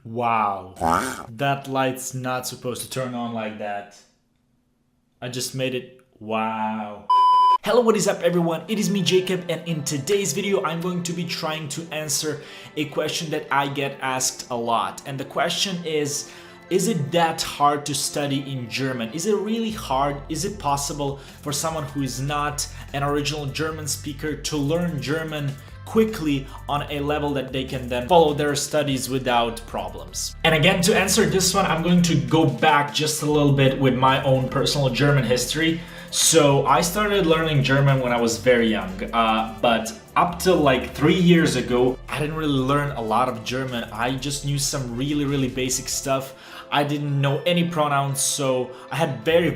Wow, that light's not supposed to turn on like that. I just made it. Wow. Hello, what is up everyone? It is me Jacob, and in today's video I'm going to be trying to answer a question that I get asked a lot. And the question is it that hard to study in German? Is it really hard? Is it possible for someone who is not an original German speaker to learn German quickly on a level that they can then follow their studies without problems? And again, to answer this one, I'm going to go back just a little bit with my own personal German history. So I started learning German when I was very young, but up till like 3 years ago, I didn't really learn a lot of German. I just knew some really basic stuff. I didn't know any pronouns, so I had very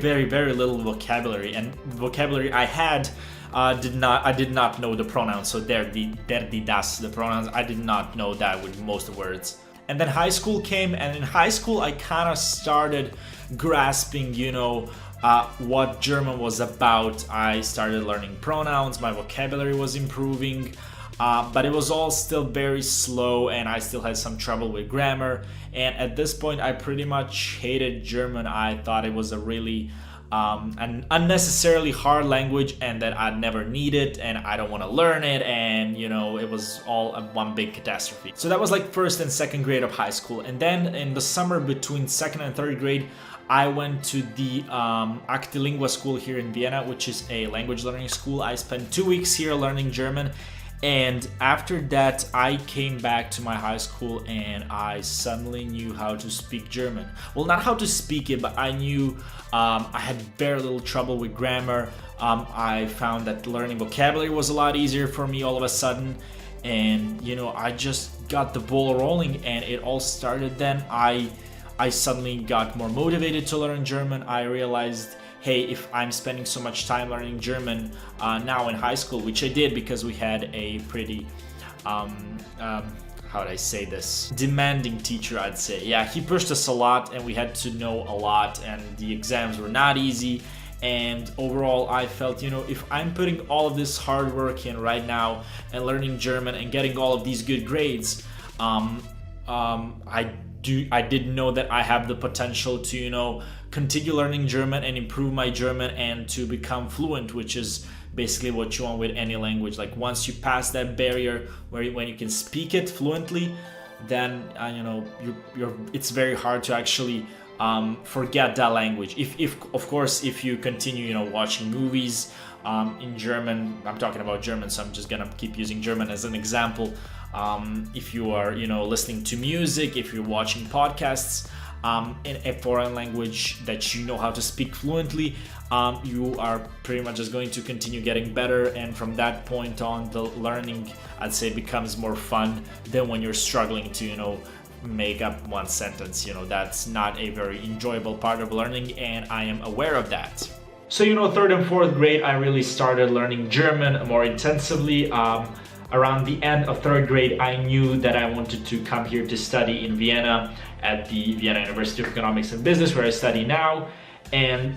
little vocabulary, and vocabulary I had I did not know the pronouns. So der, die, das, the pronouns, I did not know that with most words. And then high school came, and in high school I kind of started grasping, what German was about. I started learning pronouns, my vocabulary was improving, but it was all still very slow, and I still had some trouble with grammar. And at this point I pretty much hated German. I thought it was a really an unnecessarily hard language, and that I'd never need it, and I don't want to learn it, and it was all one big catastrophe. So that was like first and second grade of high school. And then in the summer between second and third grade, I went to the Lingua school here in Vienna, which is a language learning school. I spent 2 weeks here learning German, and after that I came back to my high school and I suddenly knew how to speak German. Well, not how to speak it, but I knew I had very little trouble with grammar. I found that learning vocabulary was a lot easier for me all of a sudden, and I just got the ball rolling, and it all started then. I suddenly got more motivated to learn German. I realized, hey, if I'm spending so much time learning German now in high school, which I did because we had a pretty, how would I say this, demanding teacher, I'd say. Yeah, he pushed us a lot, and we had to know a lot, and the exams were not easy. And overall, I felt, if I'm putting all of this hard work in right now and learning German and getting all of these good grades, I didn't know that I have the potential to, continue learning German and improve my German and to become fluent, which is basically what you want with any language. Like once you pass that barrier when you can speak it fluently, then it's very hard to actually forget that language. If of course, if you continue, watching movies in German. I'm talking about German, so I'm just gonna keep using German as an example. If you are, listening to music, if you're watching podcasts in a foreign language that you know how to speak fluently, you are pretty much just going to continue getting better. And from that point on, the learning, I'd say, becomes more fun than when you're struggling to, make up one sentence. That's not a very enjoyable part of learning, and I am aware of that. So, third and fourth grade, I really started learning German more intensively. Around the end of third grade, I knew that I wanted to come here to study in Vienna at the Vienna University of Economics and Business, where I study now. And,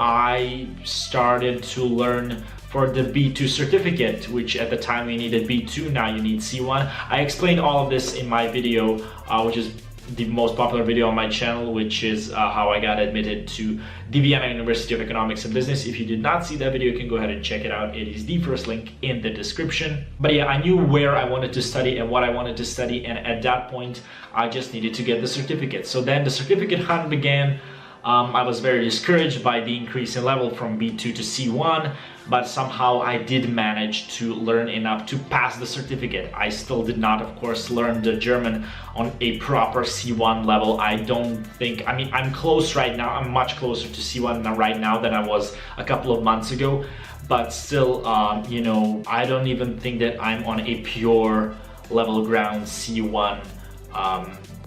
I started to learn for the B2 certificate, which at the time you needed B2, now you need C1. I explained all of this in my video, which is the most popular video on my channel, which is how I got admitted to the Vienna University of Economics and Business. If you did not see that video, you can go ahead and check it out. It is the first link in the description. But yeah, I knew where I wanted to study and what I wanted to study, and at that point I just needed to get the certificate. So then the certificate hunt began. I was very discouraged by the increase in level from B2 to C1, but somehow I did manage to learn enough to pass the certificate. I still did not, of course, learn the German on a proper C1 level. I'm close right now. I'm much closer to C1 right now than I was a couple of months ago, but still, I don't even think that I'm on a pure level ground C1.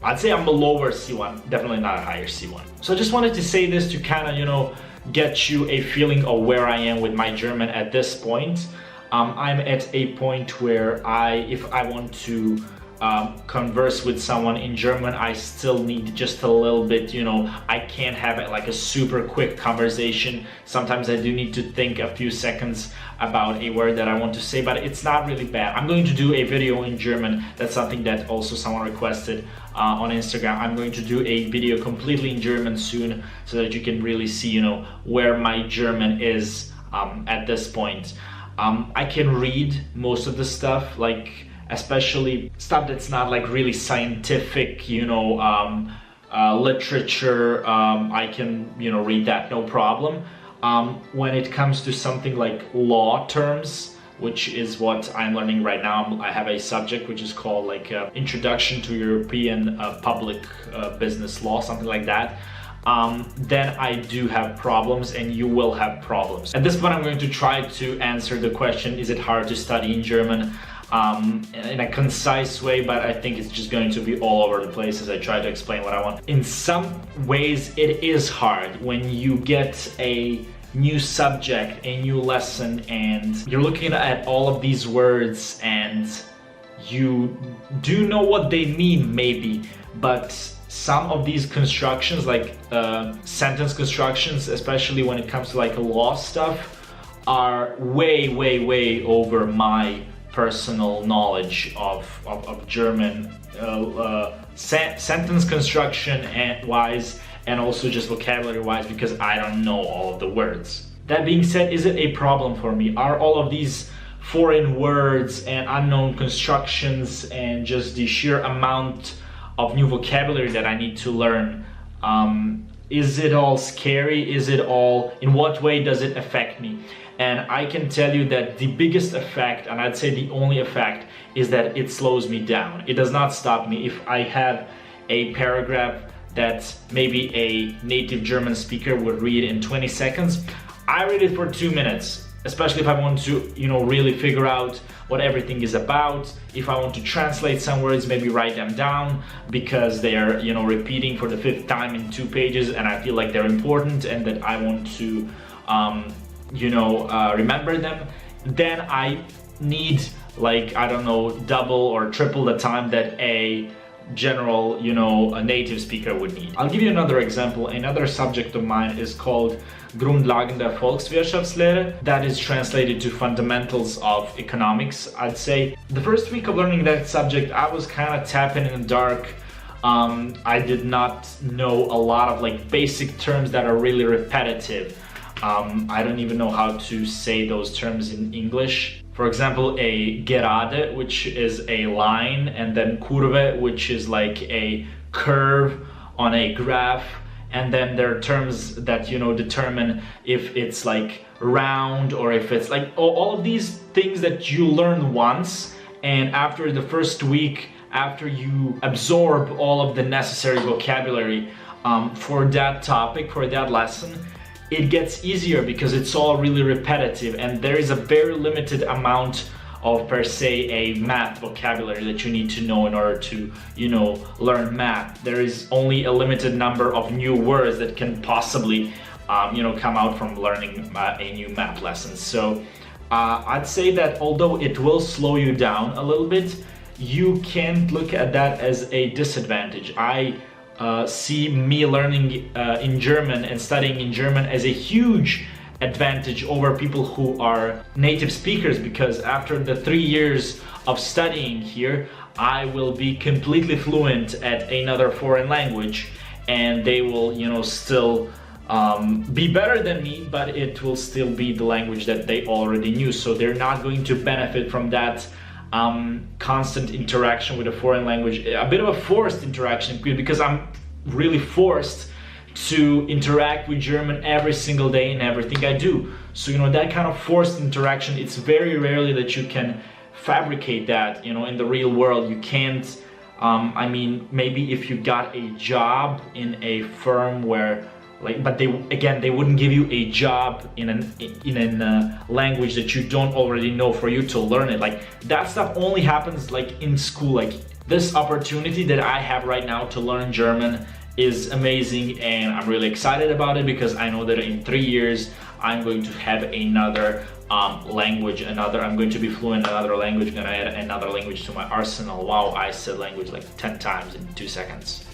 I'd say I'm a lower C1, definitely not a higher C1. So I just wanted to say this to kind of, get you a feeling of where I am with my German at this point. I'm at a point where if I want to converse with someone in German, I still need just a little bit, you know, I can't have it like a super quick conversation. Sometimes I do need to think a few seconds about a word that I want to say, but it's not really bad. I'm going to do a video in German. That's something that also someone requested on Instagram. I'm going to do a video completely in German soon so that you can really see, you know, where my German is at this point. I can read most of the stuff, like especially stuff that's not like really scientific, you know, literature. I can, you know, read that no problem. When it comes to something like law terms, which is what I'm learning right now, I have a subject which is called like Introduction to European Public Business Law, something like that. Then I do have problems, and you will have problems. At this point, I'm going to try to answer the question, is it hard to study in German? In a concise way, but I think it's just going to be all over the place as I try to explain what I want. In some ways, it is hard when you get a new subject, a new lesson, and you're looking at all of these words and you do know what they mean maybe, but some of these constructions, like sentence constructions, especially when it comes to like law stuff, are way over my personal knowledge of German sentence construction wise, and also just vocabulary wise, because I don't know all of the words. That being said, is it a problem for me? Are all of these foreign words and unknown constructions and just the sheer amount of new vocabulary that I need to learn, is it all scary? Is it all, in what way does it affect me? And I can tell you that the biggest effect, and I'd say the only effect, is that it slows me down. It does not stop me. If I have a paragraph that maybe a native German speaker would read in 20 seconds, I read it for 2 minutes, especially if I want to, you know, really figure out what everything is about. If I want to translate some words, maybe write them down because they're, you know, repeating for the 5th time in 2 pages and I feel like they're important and that I want to, you know, remember them, then I need, like, I don't know, double or triple the time that a general, you know, a native speaker would need. I'll give you another example. Another subject of mine is called Grundlagen der Volkswirtschaftslehre. That is translated to fundamentals of economics, I'd say. The first week of learning that subject, I was kind of tapping in the dark. I did not know a lot of like basic terms that are really repetitive. I don't even know how to say those terms in English. For example, a gerade, which is a line, and then curve, which is like a curve on a graph. And then there are terms that, you know, determine if it's like round or if it's like all of these things that you learn once, and after the first week, after you absorb all of the necessary vocabulary for that topic, for that lesson, it gets easier because it's all really repetitive, and there is a very limited amount of, per se, a math vocabulary that you need to know in order to, you know, learn math. There is only a limited number of new words that can possibly, you know, come out from learning a new math lesson. So I'd say that although it will slow you down a little bit, you can't look at that as a disadvantage. I see me learning in German and studying in German as a huge advantage over people who are native speakers, because after the 3 years of studying here, I will be completely fluent at another foreign language, and they will, you know, still be better than me, but it will still be the language that they already knew. So they're not going to benefit from that constant interaction with a foreign language, a bit of a forced interaction, because I'm really forced to interact with German every single day in everything I do. So, you know, that kind of forced interaction, it's very rarely that you can fabricate that, you know, in the real world. You can't, I mean, maybe if you got a job in a firm where, like, but they wouldn't give you a job in a language that you don't already know for you to learn it. Like, that stuff only happens like in school. Like, this opportunity that I have right now to learn German is amazing, and I'm really excited about it because I know that in 3 years I'm going to have another language, I'm going to be fluent in another language, I'm gonna add another language to my arsenal. Wow, I said language like 10 times in 2 seconds.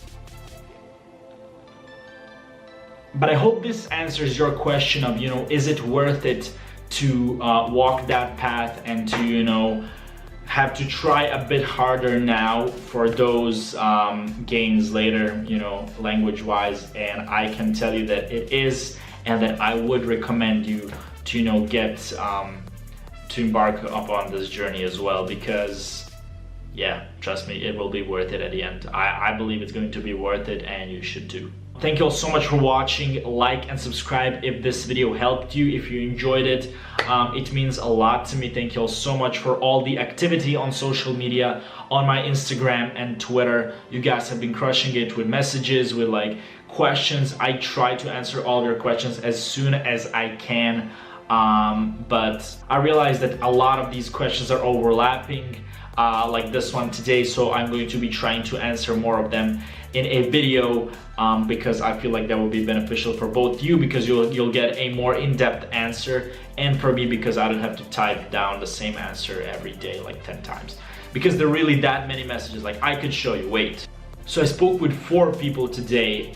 But I hope this answers your question of, you know, is it worth it to walk that path and to, you know, have to try a bit harder now for those gains later, you know, language-wise. And I can tell you that it is, and that I would recommend you to, you know, get to embark upon this journey as well, because yeah, trust me, it will be worth it at the end. I believe it's going to be worth it, and you should too. Thank you all so much for watching. Like and subscribe if this video helped you, if you enjoyed it. It means a lot to me. Thank you all so much for all the activity on social media, on my Instagram and Twitter. You guys have been crushing it with messages, with like questions. I try to answer all your questions as soon as I can. But I realize that a lot of these questions are overlapping, like this one today, so I'm going to be trying to answer more of them in a video, because I feel like that will be beneficial for both you, because you'll get a more in-depth answer, and for me, because I don't have to type down the same answer every day like 10 times, because there are really that many messages. Like, I could show you, wait. So I spoke with 4 people today.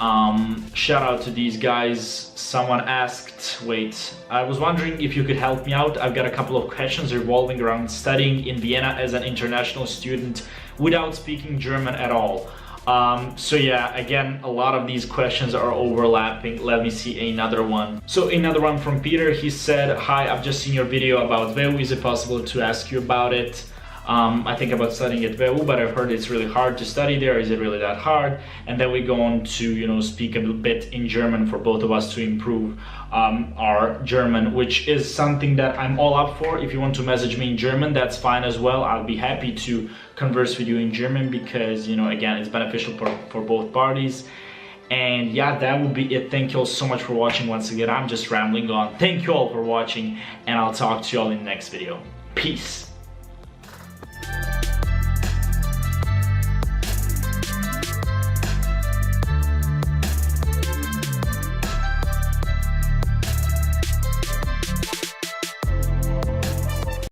Shout out to these guys. Someone asked, wait, I was wondering if you could help me out. I've got a couple of questions revolving around studying in Vienna as an international student without speaking German at all. So yeah, again, a lot of these questions are overlapping. Let me see another one. So another one from Peter. He said, hi, I've just seen your video about VEU. Is it possible to ask you about it? I think about studying at VEU, but I've heard it's really hard to study there. Is it really that hard? And then we go on to, you know, speak a bit in German for both of us to improve our German, which is something that I'm all up for. If you want to message me in German, that's fine as well. I'll be happy to converse with you in German, because, you know, again, it's beneficial for both parties. And yeah, that would be it. Thank you all so much for watching. Once again, I'm just rambling on. Thank you all for watching, and I'll talk to you all in the next video. Peace.